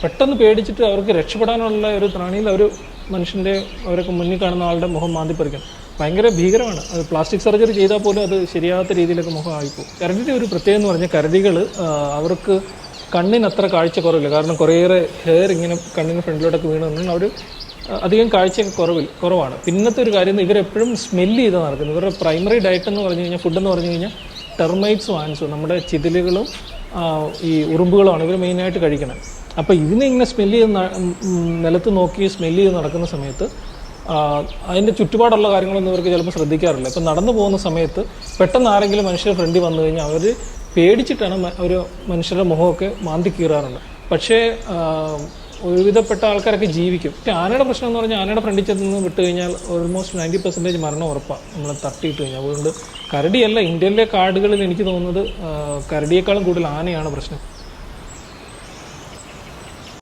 പെട്ടെന്ന് പേടിച്ചിട്ട് അവർക്ക് രക്ഷപ്പെടാനുള്ള ഒരു ത്രാണിയിൽ അവർ മനുഷ്യൻ്റെ അവരൊക്കെ മുന്നിൽ കാണുന്ന ആളുടെ മുഖം മാന്തിപ്പറിക്കണം. ഭയങ്കര ഭീകരമാണ്. അത് പ്ലാസ്റ്റിക് സർജറി ചെയ്താൽ പോലും അത് ശരിയാകാത്ത രീതിയിലൊക്കെ മുഖം ആയിപ്പോകും. കരടിയുടെ ഒരു പ്രത്യേകത എന്ന് പറഞ്ഞാൽ കരടികൾ അവർക്ക് കണ്ണിന് അത്ര കാഴ്ച കുറവില്ല. കാരണം കുറേയേറെ ഹെയർ ഇങ്ങനെ കണ്ണിന് ഫ്രണ്ടിലോട്ടൊക്കെ വീണെന്ന് അവർ അധികം കാഴ്ച കുറവാണ്. പിന്നത്തെ ഒരു കാര്യം ഇവരെപ്പോഴും സ്മെല്ല് ചെയ്താണ് നടക്കുന്നത്. ഇവരുടെ പ്രൈമറി ഡയറ്റ് എന്ന് പറഞ്ഞു കഴിഞ്ഞാൽ ഫുഡെന്ന് പറഞ്ഞു കഴിഞ്ഞാൽ ടെർമൈറ്റ്സും ആൻസും നമ്മുടെ ചിതലുകളും ഈ ഉറുമ്പുകളുമാണ് ഇവർ മെയിനായിട്ട് കഴിക്കണം. അപ്പോൾ ഇതിനെ ഇങ്ങനെ സ്മെല്ല് ചെയ്ത് നിലത്ത് നോക്കി സ്മെല്ല് ചെയ്ത് നടക്കുന്ന സമയത്ത് അതിൻ്റെ ചുറ്റുപാടുള്ള കാര്യങ്ങളൊന്നും ഇവർക്ക് ചിലപ്പോൾ ശ്രദ്ധിക്കാറില്ല. ഇപ്പം നടന്നു പോകുന്ന സമയത്ത് പെട്ടെന്ന് ആരെങ്കിലും മനുഷ്യരുടെ ഫ്രണ്ടിൽ വന്നു കഴിഞ്ഞാൽ അവർ പേടിച്ചിട്ടാണ് ഒരു മനുഷ്യരുടെ മുഖമൊക്കെ മാന്തി കീറാറുണ്ട്. പക്ഷേ ഒരുവിധപ്പെട്ട ആൾക്കാരൊക്കെ ജീവിക്കും. പക്ഷേ ആനയുടെ പ്രശ്നം എന്ന് പറഞ്ഞാൽ ആനയുടെ ഫ്രണ്ടിൽ ചെന്ന് വിട്ട് കഴിഞ്ഞാൽ ഓൾമോസ്റ്റ് 90% മരണം ഉറപ്പാണ് നമ്മൾ തട്ടിയിട്ട് കഴിഞ്ഞാൽ. അതുകൊണ്ട് കരടിയല്ല, ഇന്ത്യയിലെ കാടുകളിൽ എനിക്ക് തോന്നുന്നത് കരടിയേക്കാളും കൂടുതൽ ആനയാണ് പ്രശ്നം.